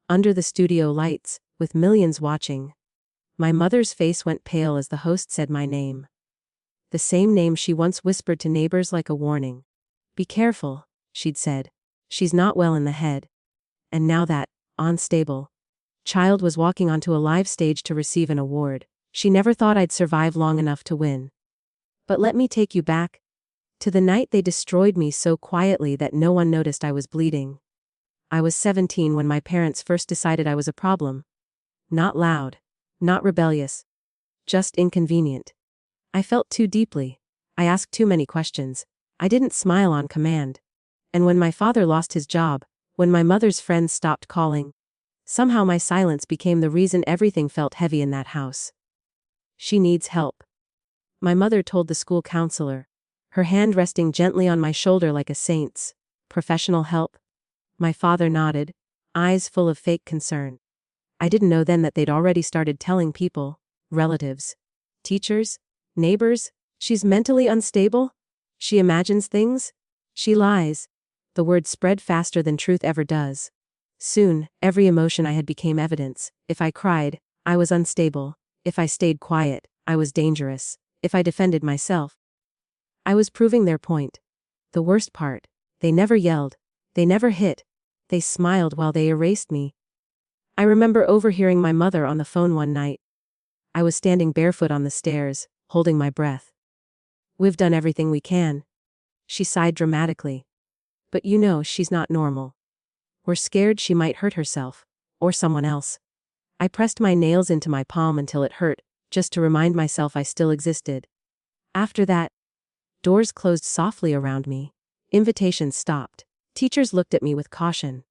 under the studio lights, with millions watching. My mother's face went pale as the host said my name. The same name she once whispered to neighbors like a warning. "Be careful," she'd said. "She's not well in the head." And now that, unstable child was walking onto a live stage to receive an award. She never thought I'd survive long enough to win. But let me take you back to the night they destroyed me so quietly that no one noticed I was bleeding. I was 17 when my parents first decided I was a problem. Not loud, not rebellious, just inconvenient. I felt too deeply. I asked too many questions. I didn't smile on command. And when my father lost his job, when my mother's friends stopped calling, somehow my silence became the reason everything felt heavy in that house. "She needs help," my mother told the school counselor, her hand resting gently on my shoulder like a saint's. "Professional help?" My father nodded, eyes full of fake concern. I didn't know then that they'd already started telling people, relatives, teachers, neighbors, "She's mentally unstable. She imagines things. She lies." The word spread faster than truth ever does. Soon, every emotion I had became evidence. If I cried, I was unstable. If I stayed quiet, I was dangerous. If I defended myself, I was proving their point. The worst part, they never yelled. They never hit. They smiled while they erased me. I remember overhearing my mother on the phone one night. I was standing barefoot on the stairs, holding my breath. "We've done everything we can." She sighed dramatically. "But you know she's not normal. We're scared she might hurt herself. Or someone else." I pressed my nails into my palm until it hurt, just to remind myself I still existed. After that, doors closed softly around me. Invitations stopped. Teachers looked at me with caution.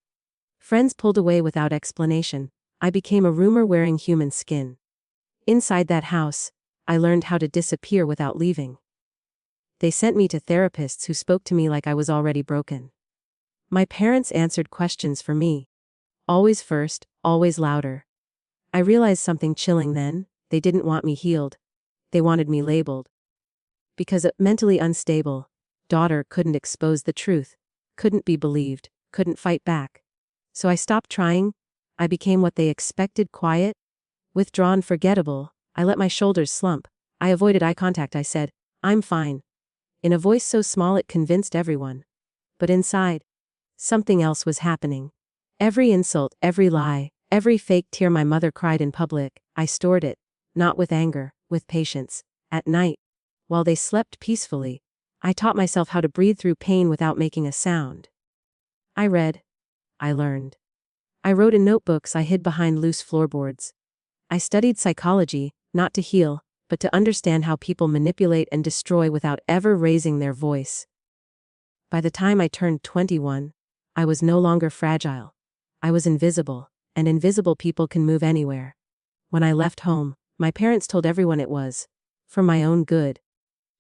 Friends pulled away without explanation. I became a rumor wearing human skin. Inside that house, I learned how to disappear without leaving. They sent me to therapists who spoke to me like I was already broken. My parents answered questions for me. Always first, always louder. I realized something chilling then. They didn't want me healed. They wanted me labeled. Because a mentally unstable daughter couldn't expose the truth, couldn't be believed, couldn't fight back. So I stopped trying. I became what they expected: quiet, withdrawn, forgettable. I let my shoulders slump. I avoided eye contact. I said, "I'm fine," in a voice so small it convinced everyone. But inside, something else was happening. Every insult, every lie, every fake tear my mother cried in public, I stored it, not with anger, with patience. At night, while they slept peacefully, I taught myself how to breathe through pain without making a sound. I read. I learned. I wrote in notebooks I hid behind loose floorboards. I studied psychology, not to heal, but to understand how people manipulate and destroy without ever raising their voice. By the time I turned 21, I was no longer fragile. I was invisible, and invisible people can move anywhere. When I left home, my parents told everyone it was for my own good.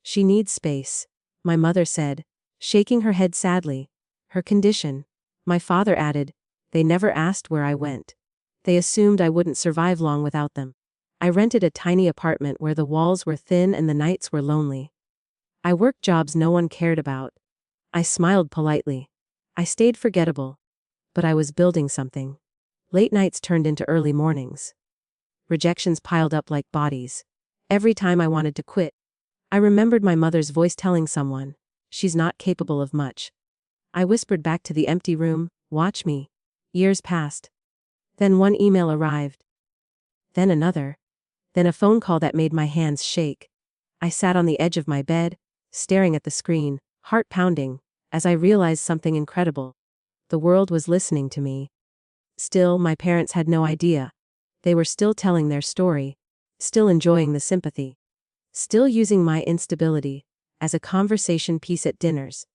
"She needs space," my mother said, shaking her head sadly. "Her condition." My father added, "They never asked where I went. They assumed I wouldn't survive long without them." I rented a tiny apartment where the walls were thin and the nights were lonely. I worked jobs no one cared about. I smiled politely. I stayed forgettable. But I was building something. Late nights turned into early mornings. Rejections piled up like bodies. Every time I wanted to quit, I remembered my mother's voice telling someone, "She's not capable of much." I whispered back to the empty room, "Watch me." Years passed. Then one email arrived. Then another. Then a phone call that made my hands shake. I sat on the edge of my bed, staring at the screen, heart pounding, as I realized something incredible. The world was listening to me. Still, my parents had no idea. They were still telling their story, still enjoying the sympathy, still using my instability as a conversation piece at dinners.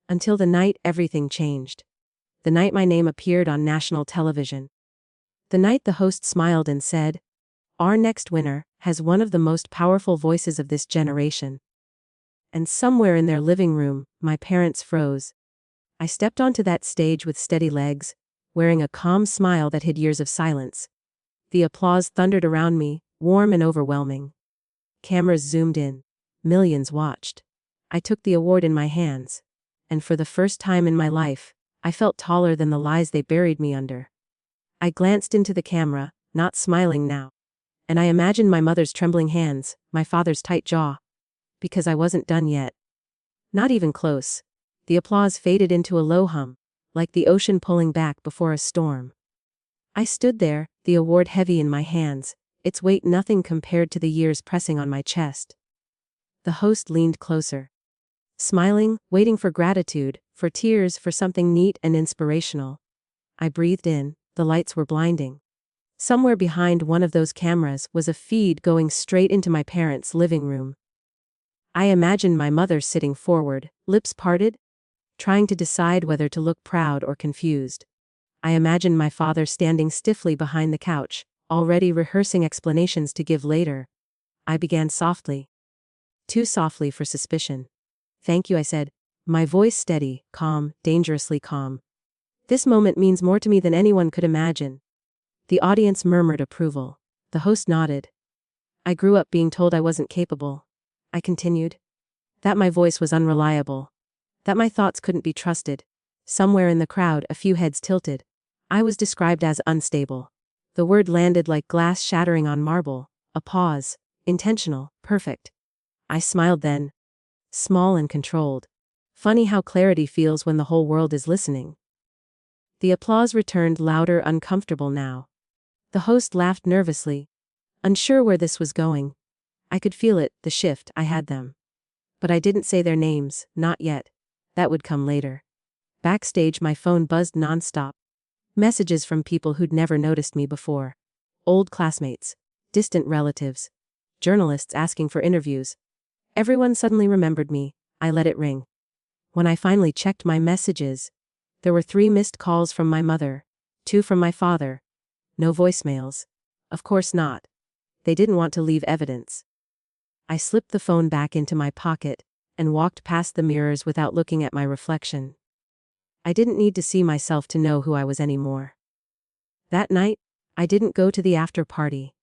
Until the night everything changed. The night my name appeared on national television. The night the host smiled and said, "Our next winner has one of the most powerful voices of this generation." And somewhere in their living room, my parents froze. I stepped onto that stage with steady legs, wearing a calm smile that hid years of silence. The applause thundered around me, warm and overwhelming. Cameras zoomed in. Millions watched. I took the award in my hands. And for the first time in my life, I felt taller than the lies they buried me under. I glanced into the camera, not smiling now. And I imagined my mother's trembling hands, my father's tight jaw. Because I wasn't done yet. Not even close. The applause faded into a low hum, like the ocean pulling back before a storm. I stood there, the award heavy in my hands, its weight nothing compared to the years pressing on my chest. The host leaned closer. Smiling, waiting for gratitude, for tears, for something neat and inspirational. I breathed in, the lights were blinding. Somewhere behind one of those cameras was a feed going straight into my parents' living room. I imagined my mother sitting forward, lips parted, trying to decide whether to look proud or confused. I imagined my father standing stiffly behind the couch, already rehearsing explanations to give later. I began softly. Too softly for suspicion. "Thank you," I said, my voice steady, calm, dangerously calm. "This moment means more to me than anyone could imagine." The audience murmured approval. The host nodded. "I grew up being told I wasn't capable," I continued. "That my voice was unreliable. That my thoughts couldn't be trusted." Somewhere in the crowd, a few heads tilted. I was described as unstable. The word landed like glass shattering on marble. A pause. Intentional. Perfect. I smiled then. Small and controlled. Funny how clarity feels when the whole world is listening. The applause returned louder, uncomfortable now. The host laughed nervously. Unsure where this was going. I could feel it, the shift. I had them. But I didn't say their names, not yet. That would come later. Backstage, my phone buzzed nonstop. Messages from people who'd never noticed me before. Old classmates. Distant relatives. Journalists asking for interviews. Everyone suddenly remembered me. I let it ring. When I finally checked my messages, there were 3 missed calls from my mother, 2 from my father. No voicemails. Of course not. They didn't want to leave evidence. I slipped the phone back into my pocket and walked past the mirrors without looking at my reflection. I didn't need to see myself to know who I was anymore. That night, I didn't go to the after party.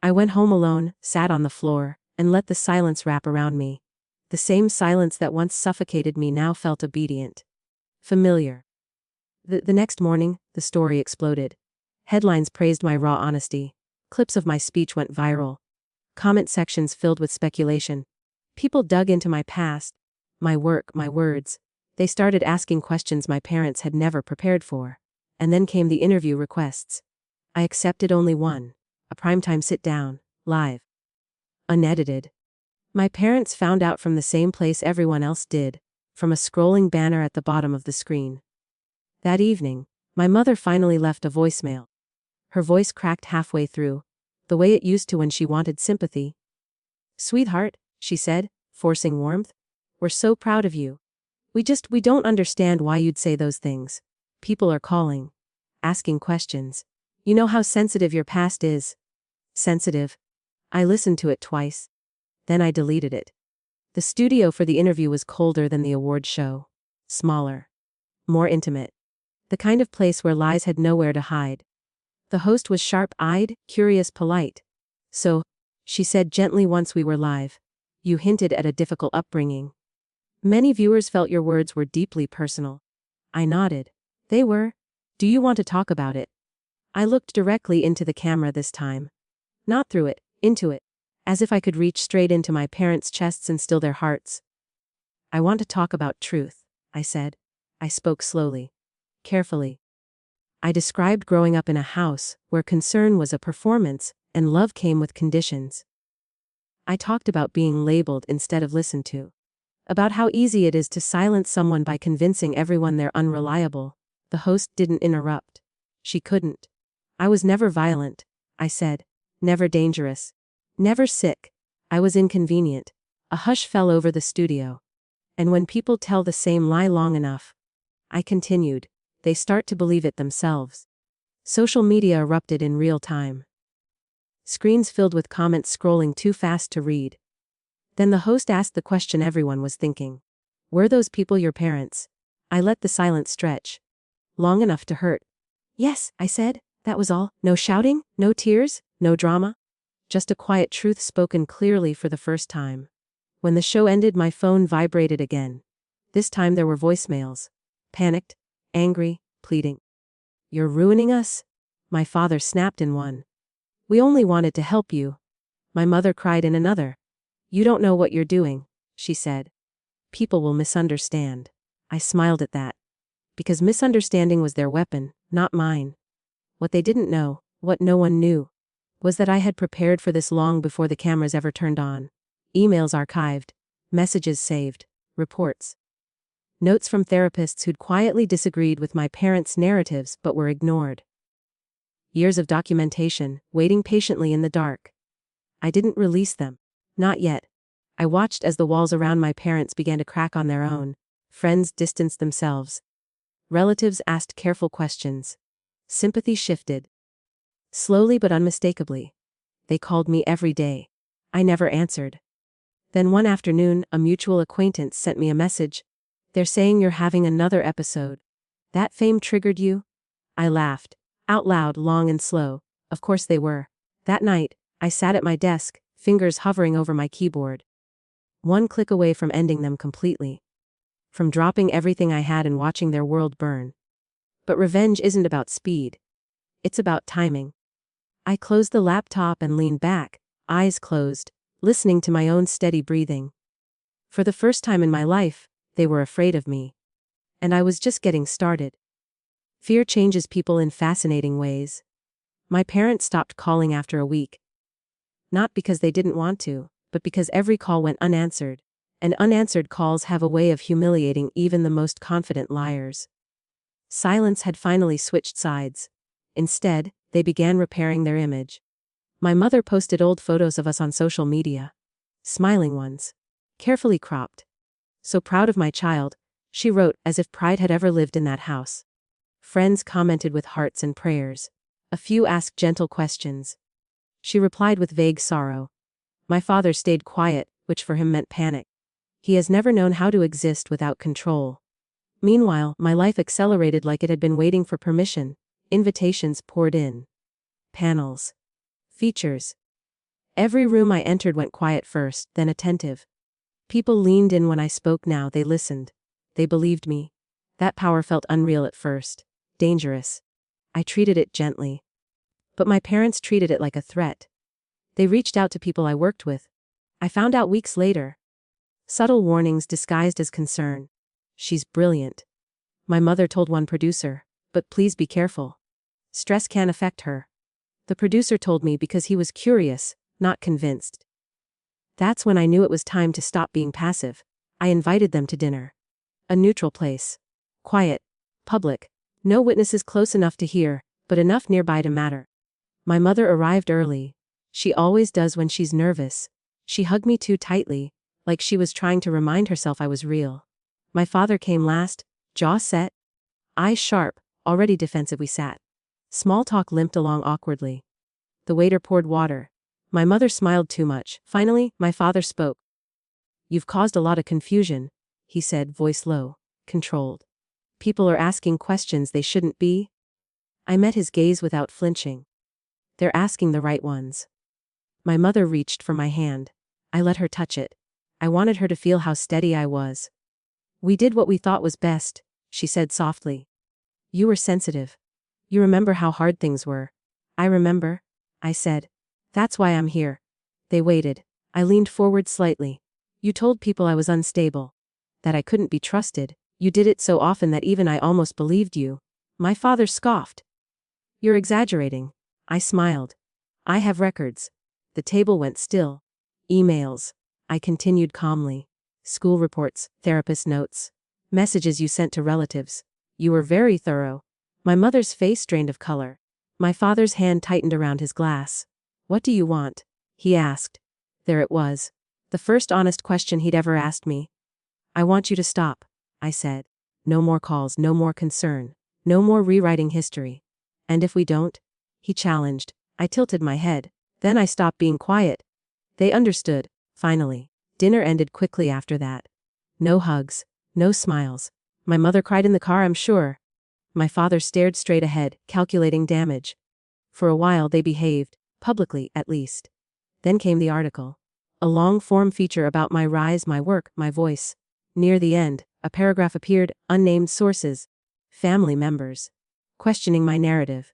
I went home alone, sat on the floor, and let the silence wrap around me. The same silence that once suffocated me now felt obedient. Familiar. The next morning, the story exploded. Headlines praised my raw honesty. Clips of my speech went viral. Comment sections filled with speculation. People dug into my past, my work, my words. They started asking questions my parents had never prepared for. And then came the interview requests. I accepted only one. A primetime sit-down, live. Unedited. My parents found out from the same place everyone else did, from a scrolling banner at the bottom of the screen. That evening, my mother finally left a voicemail. Her voice cracked halfway through, the way it used to when she wanted sympathy. "Sweetheart," she said, forcing warmth, "we're so proud of you. We don't understand why you'd say those things. People are calling, asking questions. You know how sensitive your past is." Sensitive. I listened to it twice. Then I deleted it. The studio for the interview was colder than the award show. Smaller. More intimate. The kind of place where lies had nowhere to hide. The host was sharp-eyed, curious, polite. "So," she said gently once we were live, "you hinted at a difficult upbringing. Many viewers felt your words were deeply personal." I nodded. "They were. Do you want to talk about it?" I looked directly into the camera this time. Not through it, into it. As if I could reach straight into my parents' chests and still their hearts. "I want to talk about truth," I said. I spoke slowly. Carefully. I described growing up in a house where concern was a performance and love came with conditions. I talked about being labeled instead of listened to. About how easy it is to silence someone by convincing everyone they're unreliable. The host didn't interrupt. She couldn't. "I was never violent," I said. "Never dangerous. Never sick. I was inconvenient." A hush fell over the studio. And when people tell the same lie long enough, I continued, they start to believe it themselves. Social media erupted in real time. Screens filled with comments scrolling too fast to read. Then the host asked the question everyone was thinking. "Were those people your parents?" I let the silence stretch. Long enough to hurt. "Yes," I said, "that was all. No shouting, no tears, no drama. Just a quiet truth spoken clearly for the first time." When the show ended, my phone vibrated again. This time there were voicemails. Panicked, angry, pleading. "You're ruining us?" My father snapped in one. We only wanted to help you. My mother cried in another. You don't know what you're doing, she said. People will misunderstand. I smiled at that. Because misunderstanding was their weapon, not mine. What they didn't know, what no one knew, was that I had prepared for this long before the cameras ever turned on. Emails archived, messages saved, reports. Notes from therapists who'd quietly disagreed with my parents' narratives but were ignored. Years of documentation, waiting patiently in the dark. I didn't release them. Not yet. I watched as the walls around my parents began to crack on their own. Friends distanced themselves. Relatives asked careful questions. Sympathy shifted. Slowly but unmistakably. They called me every day. I never answered. Then one afternoon, a mutual acquaintance sent me a message. They're saying you're having another episode. That fame triggered you? I laughed. Out loud, long and slow. Of course they were. That night, I sat at my desk, fingers hovering over my keyboard. One click away from ending them completely. From dropping everything I had and watching their world burn. But revenge isn't about speed. It's about timing. I closed the laptop and leaned back, eyes closed, listening to my own steady breathing. For the first time in my life, they were afraid of me. And I was just getting started. Fear changes people in fascinating ways. My parents stopped calling after a week. Not because they didn't want to, but because every call went unanswered. And unanswered calls have a way of humiliating even the most confident liars. Silence had finally switched sides. Instead, they began repairing their image. My mother posted old photos of us on social media. Smiling ones. Carefully cropped. So proud of my child, she wrote, as if pride had ever lived in that house. Friends commented with hearts and prayers. A few asked gentle questions. She replied with vague sorrow. My father stayed quiet, which for him meant panic. He has never known how to exist without control. Meanwhile, my life accelerated like it had been waiting for permission. Invitations poured in. Panels. Features. Every room I entered went quiet first, then attentive. People leaned in when I spoke. Now they listened. They believed me. That power felt unreal at first. Dangerous. I treated it gently. But my parents treated it like a threat. They reached out to people I worked with. I found out weeks later. Subtle warnings disguised as concern. She's brilliant. My mother told one producer, but please be careful. Stress can affect her. The producer told me because he was curious, not convinced. That's when I knew it was time to stop being passive. I invited them to dinner. A neutral place. Quiet. Public. No witnesses close enough to hear, but enough nearby to matter. My mother arrived early. She always does when she's nervous. She hugged me too tightly, like she was trying to remind herself I was real. My father came last, jaw set, eyes sharp, already defensive. We sat. Small talk limped along awkwardly. The waiter poured water. My mother smiled too much. Finally, my father spoke. You've caused a lot of confusion, he said, voice low, controlled. People are asking questions they shouldn't be. I met his gaze without flinching. They're asking the right ones. My mother reached for my hand. I let her touch it. I wanted her to feel how steady I was. We did what we thought was best, she said softly. You were sensitive. You remember how hard things were. I remember, I said. That's why I'm here. They waited. I leaned forward slightly. You told people I was unstable. That I couldn't be trusted. You did it so often that even I almost believed you. My father scoffed. You're exaggerating. I smiled. I have records. The table went still. Emails. I continued calmly. School reports, therapist notes. Messages you sent to relatives. You were very thorough. My mother's face drained of color. My father's hand tightened around his glass. What do you want? He asked. There it was. The first honest question he'd ever asked me. I want you to stop, I said. No more calls, no more concern. No more rewriting history. And if we don't? He challenged. I tilted my head. Then I stopped being quiet. They understood, finally. Dinner ended quickly after that. No hugs. No smiles. My mother cried in the car, I'm sure. My father stared straight ahead, calculating damage. For a while they behaved, publicly at least. Then came the article. A long-form feature about my rise, my work, my voice. Near the end, a paragraph appeared, unnamed sources. Family members. Questioning my narrative.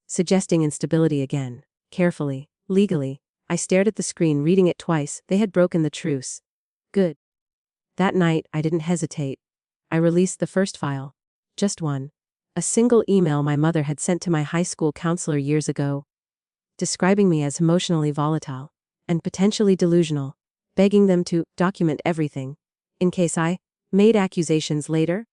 suggesting instability again. Carefully, legally, I stared at the screen, reading it twice. They had broken the truce. Good. That night, I didn't hesitate. I released the first file. Just one. A single email my mother had sent to my high school counselor years ago, describing me as emotionally volatile and potentially delusional, begging them to document everything, in case I made accusations later.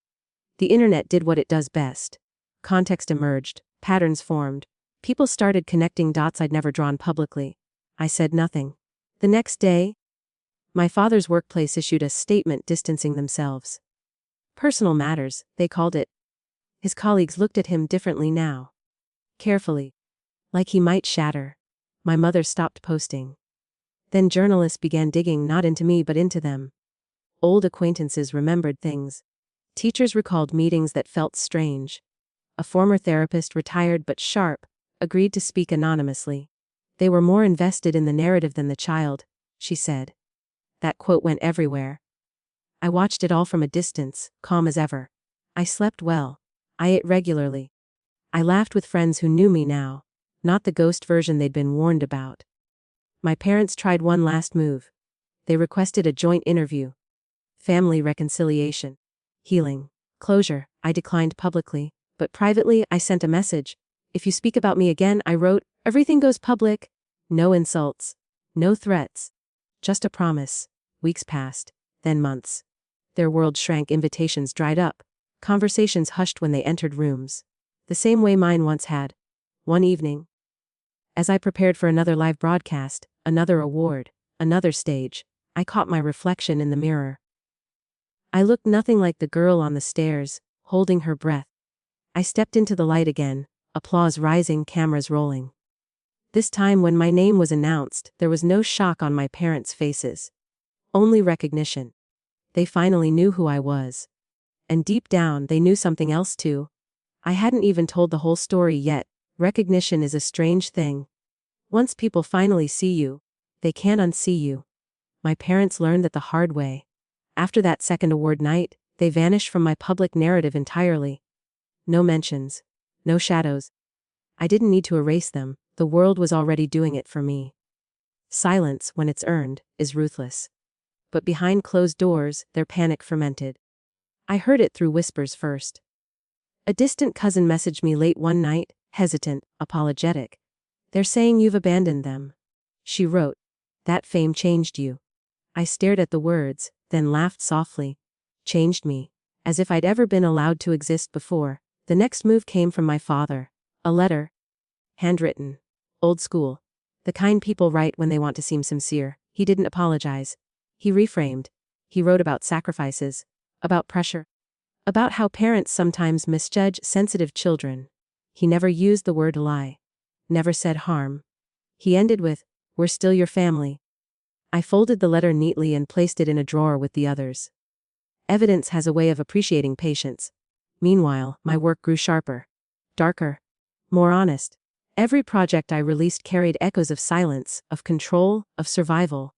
The internet did what it does best. Context emerged, patterns formed. People started connecting dots I'd never drawn publicly. I said nothing. The next day, my father's workplace issued a statement distancing themselves. Personal matters, they called it. His colleagues looked at him differently now. Carefully. Like he might shatter. My mother stopped posting. Then journalists began digging not into me but into them. Old acquaintances remembered things. Teachers recalled meetings that felt strange. A former therapist, retired but sharp, agreed to speak anonymously. They were more invested in the narrative than the child, she said. That quote went everywhere. I watched it all from a distance, calm as ever. I slept well. I ate regularly. I laughed with friends who knew me now, not the ghost version they'd been warned about. My parents tried one last move. They requested a joint interview. Family reconciliation. Healing. Closure. I declined publicly, but privately I sent a message. If you speak about me again, I wrote, everything goes public. No insults. No threats. Just a promise. Weeks passed, then months. Their world shrank, invitations dried up. Conversations hushed when they entered rooms. The same way mine once had. One evening, as I prepared for another live broadcast, another award, another stage, I caught my reflection in the mirror. I looked nothing like the girl on the stairs, holding her breath. I stepped into the light again, applause rising, cameras rolling. This time when my name was announced, there was no shock on my parents' faces. Only recognition. They finally knew who I was. And deep down, they knew something else too. I hadn't even told the whole story yet. Recognition is a strange thing. Once people finally see you, they can't unsee you. My parents learned that the hard way. After that second award night, they vanished from my public narrative entirely. No mentions. No shadows. I didn't need to erase them, the world was already doing it for me. Silence, when it's earned, is ruthless. But behind closed doors, their panic fermented. I heard it through whispers first. A distant cousin messaged me late one night, hesitant, apologetic. They're saying you've abandoned them. She wrote. That fame changed you. I stared at the words, then laughed softly. Changed me. As if I'd ever been allowed to exist before. The next move came from my father. A letter. Handwritten. Old school. The kind people write when they want to seem sincere. He didn't apologize. He reframed. He wrote about sacrifices. About pressure. About how parents sometimes misjudge sensitive children. He never used the word lie. Never said harm. He ended with, we're still your family. I folded the letter neatly and placed it in a drawer with the others. Evidence has a way of appreciating patience. Meanwhile, my work grew sharper. Darker. More honest. Every project I released carried echoes of silence, of control, of survival.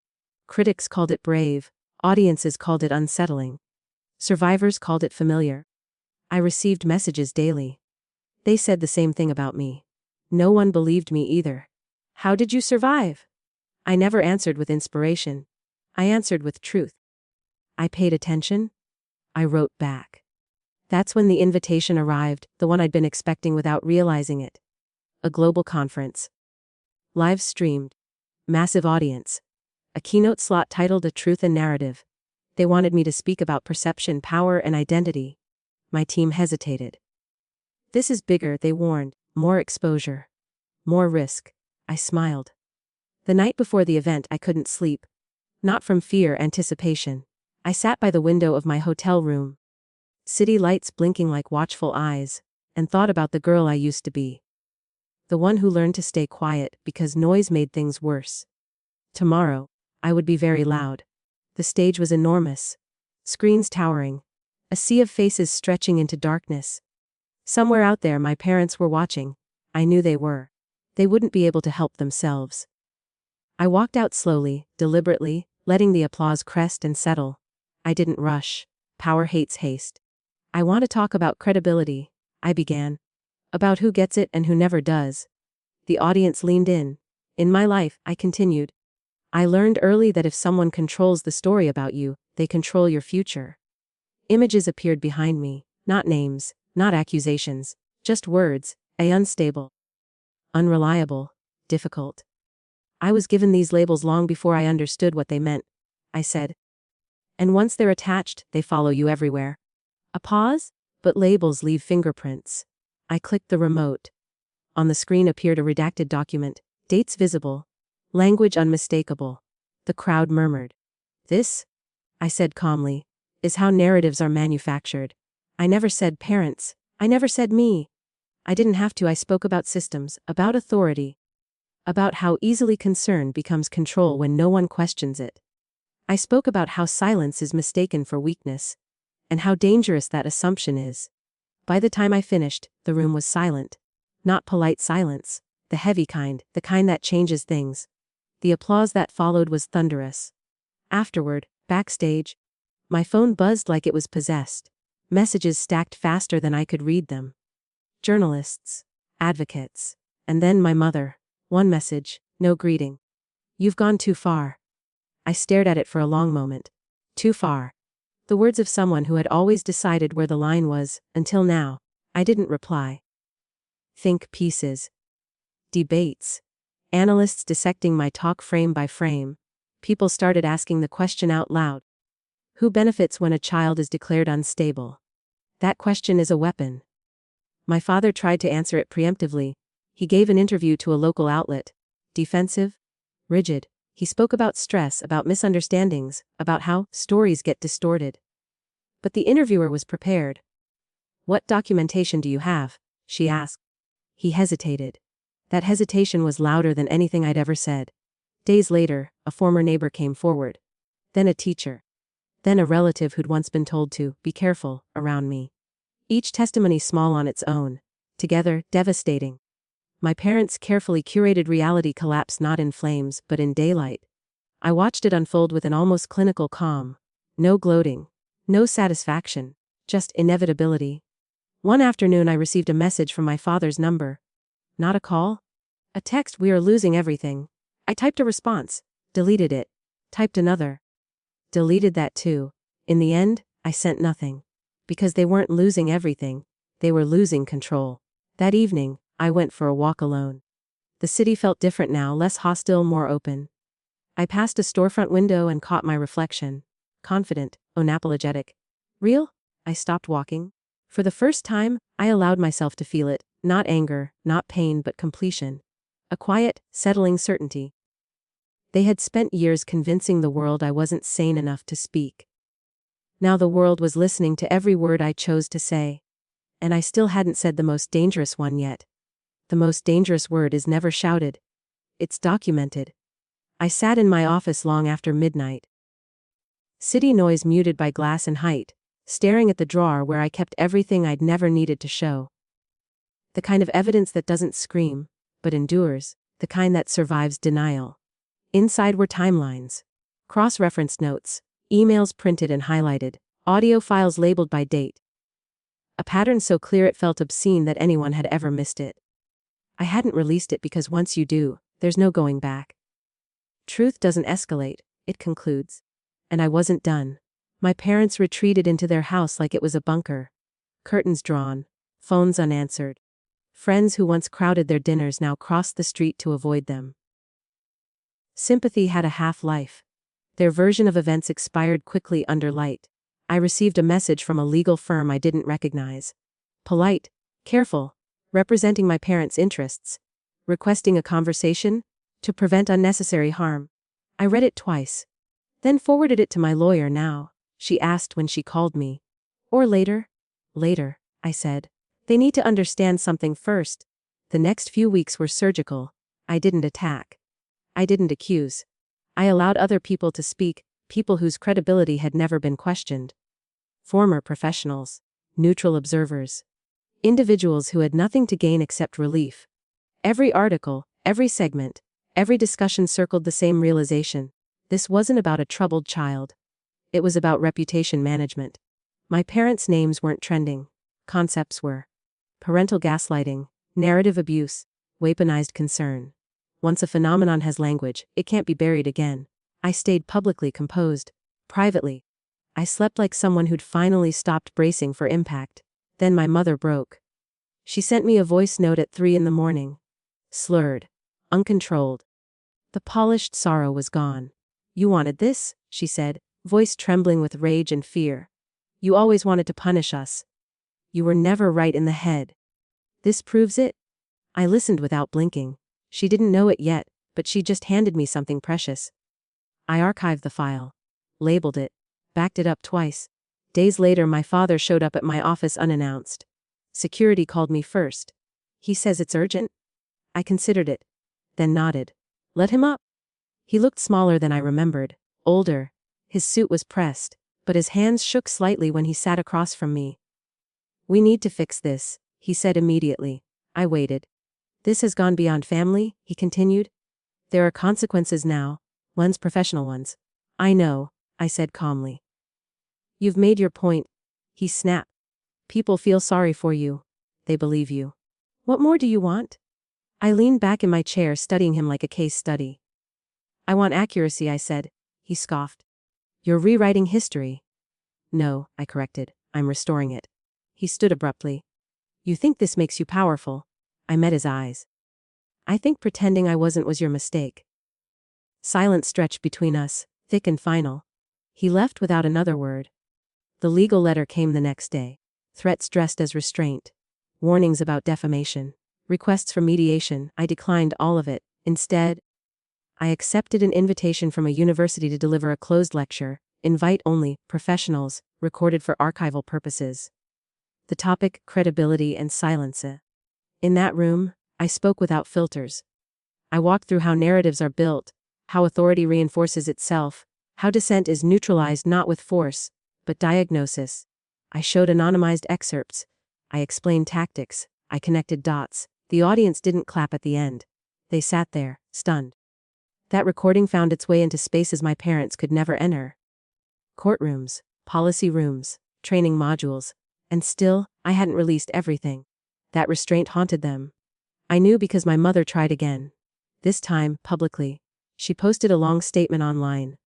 Critics called it brave. Audiences called it unsettling. Survivors called it familiar. I received messages daily. They said the same thing about me. No one believed me either. How did you survive? I never answered with inspiration. I answered with truth. I paid attention. I wrote back. That's when the invitation arrived, the one I'd been expecting without realizing it. A global conference. Live streamed. Massive audience. A keynote slot titled A Truth and Narrative. They wanted me to speak about perception, power, and identity. My team hesitated. This is bigger, they warned. More exposure. More risk. I smiled. The night before the event, I couldn't sleep. Not from fear, anticipation. I sat by the window of my hotel room. City lights blinking like watchful eyes, and thought about the girl I used to be. The one who learned to stay quiet because noise made things worse. Tomorrow, I would be very loud. The stage was enormous. Screens towering. A sea of faces stretching into darkness. Somewhere out there my parents were watching. I knew they were. They wouldn't be able to help themselves. I walked out slowly, deliberately, letting the applause crest and settle. I didn't rush. Power hates haste. I want to talk about credibility, I began. About who gets it and who never does. The audience leaned in. In my life, I continued. I learned early that if someone controls the story about you, they control your future. Images appeared behind me, not names, not accusations, just words, unstable, unreliable, difficult. I was given these labels long before I understood what they meant, I said. And once they're attached, they follow you everywhere. A pause? But labels leave fingerprints. I clicked the remote. On the screen appeared a redacted document, dates visible, language unmistakable. The crowd murmured. This, I said calmly, is how narratives are manufactured. I never said parents. I never said me. I didn't have to. I spoke about systems, about authority, about how easily concern becomes control when no one questions it. I spoke about how silence is mistaken for weakness, and how dangerous that assumption is. By the time I finished, the room was silent. Not polite silence, the heavy kind, the kind that changes things. The applause that followed was thunderous. Afterward, backstage, my phone buzzed like it was possessed. Messages stacked faster than I could read them. Journalists, advocates, and then my mother. One message, no greeting. You've gone too far. I stared at it for a long moment. Too far. The words of someone who had always decided where the line was, until now. I didn't reply. Think pieces. Debates. Analysts dissecting my talk frame by frame. People started asking the question out loud. Who benefits when a child is declared unstable? That question is a weapon. My father tried to answer it preemptively. He gave an interview to a local outlet. Defensive? Rigid. He spoke about stress, about misunderstandings, about how stories get distorted. But the interviewer was prepared. What documentation do you have? She asked. He hesitated. That hesitation was louder than anything I'd ever said. Days later, a former neighbor came forward. Then a teacher. Then a relative who'd once been told to be careful around me. Each testimony small on its own. Together, devastating. My parents' carefully curated reality collapsed not in flames, but in daylight. I watched it unfold with an almost clinical calm. No gloating. No satisfaction. Just inevitability. One afternoon I received a message from my father's number. Not a call? A text. We are losing everything. I typed a response. Deleted it. Typed another. Deleted that too. In the end, I sent nothing. Because they weren't losing everything. They were losing control. That evening, I went for a walk alone. The city felt different now, less hostile, more open. I passed a storefront window and caught my reflection. Confident, unapologetic. Real? I stopped walking. For the first time, I allowed myself to feel it, not anger, not pain, but completion. A quiet, settling certainty. They had spent years convincing the world I wasn't sane enough to speak. Now the world was listening to every word I chose to say. And I still hadn't said the most dangerous one yet. The most dangerous word is never shouted. It's documented. I sat in my office long after midnight. City noise muted by glass and height, staring at the drawer where I kept everything I'd never needed to show. The kind of evidence that doesn't scream, but endures, the kind that survives denial. Inside were timelines, cross-referenced notes, emails printed and highlighted, audio files labeled by date. A pattern so clear it felt obscene that anyone had ever missed it. I hadn't released it because once you do, there's no going back. Truth doesn't escalate, it concludes. And I wasn't done. My parents retreated into their house like it was a bunker. Curtains drawn, phones unanswered. Friends who once crowded their dinners now crossed the street to avoid them. Sympathy had a half-life. Their version of events expired quickly under light. I received a message from a legal firm I didn't recognize. Polite, careful, representing my parents' interests. Requesting a conversation to prevent unnecessary harm. I read it twice. Then forwarded it to my lawyer now, she asked when she called me. Or later? Later, I said. They need to understand something first. The next few weeks were surgical. I didn't attack. I didn't accuse. I allowed other people to speak, people whose credibility had never been questioned. Former professionals. Neutral observers. Individuals who had nothing to gain except relief. Every article, every segment, every discussion circled the same realization. This wasn't about a troubled child. It was about reputation management. My parents' names weren't trending. Concepts were. Parental gaslighting, narrative abuse, weaponized concern. Once a phenomenon has language, it can't be buried again. I stayed publicly composed. Privately, I slept like someone who'd finally stopped bracing for impact. Then my mother broke. She sent me a voice note at 3 a.m. Slurred. Uncontrolled. The polished sorrow was gone. "You wanted this," she said, voice trembling with rage and fear. "You always wanted to punish us. You were never right in the head. This proves it." I listened without blinking. She didn't know it yet, but she just handed me something precious. I archived the file. Labeled it. Backed it up twice. Days later, my father showed up at my office unannounced. Security called me first. "He says it's urgent." I considered it. Then nodded. "Let him up." He looked smaller than I remembered. Older. His suit was pressed, but his hands shook slightly when he sat across from me. "We need to fix this," he said immediately. I waited. "This has gone beyond family," he continued. "There are consequences now. One's professional ones." "I know," I said calmly. "You've made your point," he snapped. "People feel sorry for you. They believe you. What more do you want?" I leaned back in my chair, studying him like a case study. "I want accuracy," I said. He scoffed. "You're rewriting history." "No," I corrected. "I'm restoring it." He stood abruptly. "You think this makes you powerful?" I met his eyes. "I think pretending I wasn't was your mistake." Silence stretched between us, thick and final. He left without another word. The legal letter came the next day. Threats dressed as restraint. Warnings about defamation. Requests for mediation. I declined all of it. Instead, I accepted an invitation from a university to deliver a closed lecture, invite only, professionals, recorded for archival purposes. The topic, credibility and silence. In that room, I spoke without filters. I walked through how narratives are built, how authority reinforces itself, how dissent is neutralized not with force, but diagnosis. I showed anonymized excerpts. I explained tactics. I connected dots. The audience didn't clap at the end. They sat there, stunned. That recording found its way into spaces my parents could never enter. Courtrooms, policy rooms, training modules. And still, I hadn't released everything. That restraint haunted them. I knew because my mother tried again. This time, publicly. She posted a long statement online.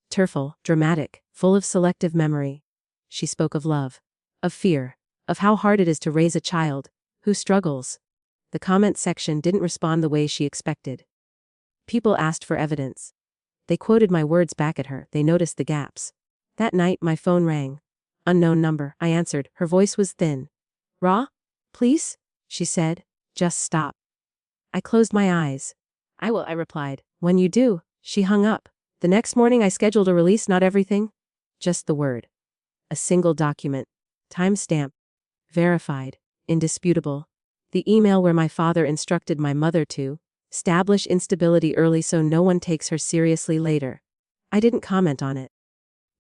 Tearful, dramatic, full of selective memory. She spoke of love, of fear, of how hard it is to raise a child who struggles. The comment section didn't respond the way she expected. People asked for evidence. They quoted my words back at her. They noticed the gaps. That night, my phone rang. Unknown number. I answered. Her voice was thin. "Raw? Please?" she said. "Just stop." I closed my eyes. "I will," I replied. "When you do." She hung up. The next morning I scheduled a release, not everything. Just the word. A single document. Timestamp. Verified. Indisputable. The email where my father instructed my mother to establish instability early so no one takes her seriously later. I didn't comment on it.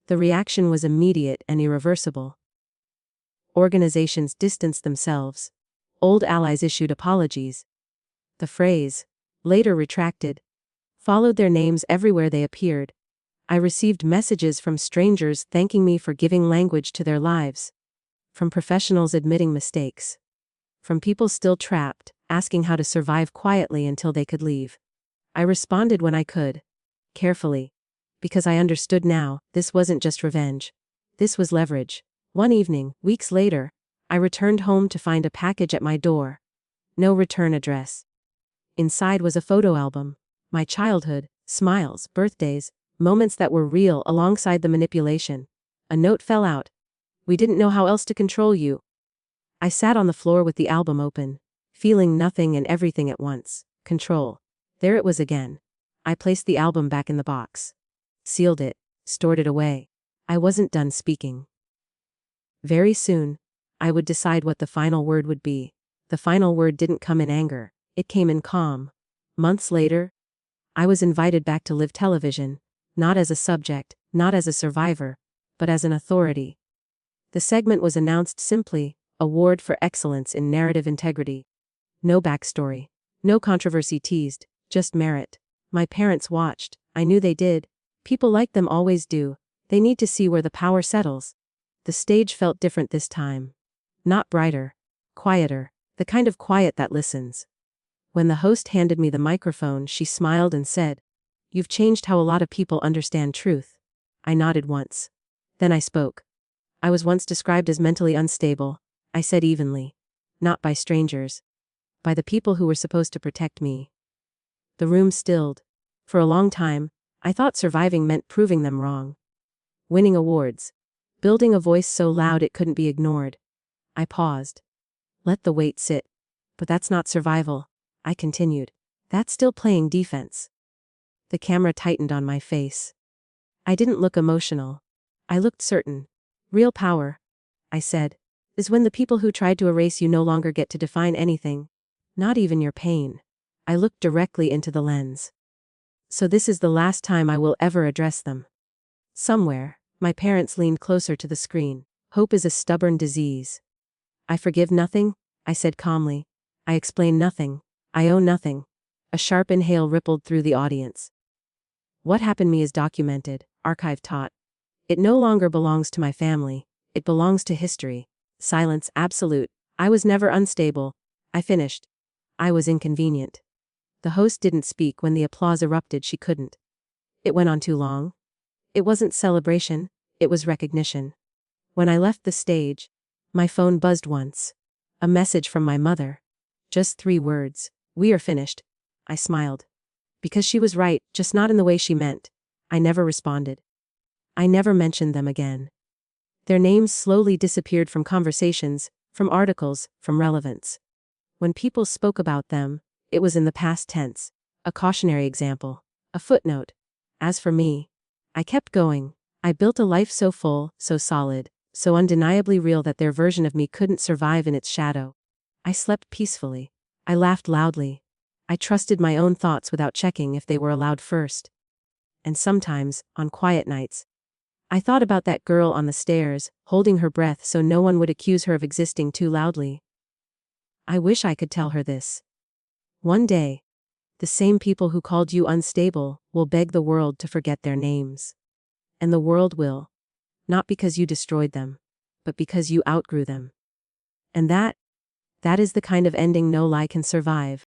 The reaction was immediate and irreversible. Organizations distanced themselves. Old allies issued apologies. The phrase, later retracted, followed their names everywhere they appeared. I received messages from strangers thanking me for giving language to their lives. From professionals admitting mistakes. From people still trapped, asking how to survive quietly until they could leave. I responded when I could. Carefully. Because I understood now, this wasn't just revenge. This was leverage. One evening, weeks later, I returned home to find a package at my door. No return address. Inside was a photo album. My childhood, smiles, birthdays, moments that were real alongside the manipulation. A note fell out. "We didn't know how else to control you." I sat on the floor with the album open, feeling nothing and everything at once. Control. There it was again. I placed the album back in the box. Sealed it, stored it away. I wasn't done speaking. Very soon, I would decide what the final word would be. The final word didn't come in anger. It came in calm. Months later, I was invited back to live television, not as a subject, not as a survivor, but as an authority. The segment was announced simply, Award for Excellence in Narrative Integrity. No backstory. No controversy teased, just merit. My parents watched. I knew they did. People like them always do. They need to see where the power settles. The stage felt different this time. Not brighter. Quieter. The kind of quiet that listens. When the host handed me the microphone, she smiled and said, "You've changed how a lot of people understand truth." I nodded once. Then I spoke. "I was once described as mentally unstable," I said evenly. "Not by strangers. By the people who were supposed to protect me." The room stilled. For a long time, I thought surviving meant proving them wrong. Winning awards. Building a voice so loud it couldn't be ignored. I paused. Let the weight sit. "But that's not survival," I continued. "That's still playing defense." The camera tightened on my face. I didn't look emotional. I looked certain. "Real power," I said, "is when the people who tried to erase you no longer get to define anything. Not even your pain." I looked directly into the lens. "So this is the last time I will ever address them." Somewhere, my parents leaned closer to the screen. "Hope is a stubborn disease." "I forgive nothing," I said calmly. "I explain nothing. I owe nothing." A sharp inhale rippled through the audience. What happened to me is documented, archive taught. It no longer belongs to my family. It belongs to history. Silence absolute. I was never unstable. I finished. I was inconvenient. The host didn't speak when the applause erupted. She couldn't. It went on too long. It wasn't celebration, it was recognition. When I left the stage, my phone buzzed once. A message from my mother. Just 3 words. "We are finished." I smiled. Because she was right, just not in the way she meant. I never responded. I never mentioned them again. Their names slowly disappeared from conversations, from articles, from relevance. When people spoke about them, it was in the past tense. A cautionary example. A footnote. As for me, I kept going. I built a life so full, so solid, so undeniably real that their version of me couldn't survive in its shadow. I slept peacefully. I laughed loudly. I trusted my own thoughts without checking if they were allowed first. And sometimes, on quiet nights, I thought about that girl on the stairs, holding her breath so no one would accuse her of existing too loudly. I wish I could tell her this. One day, the same people who called you unstable will beg the world to forget their names. And the world will. Not because you destroyed them, but because you outgrew them. And that is the kind of ending no lie can survive.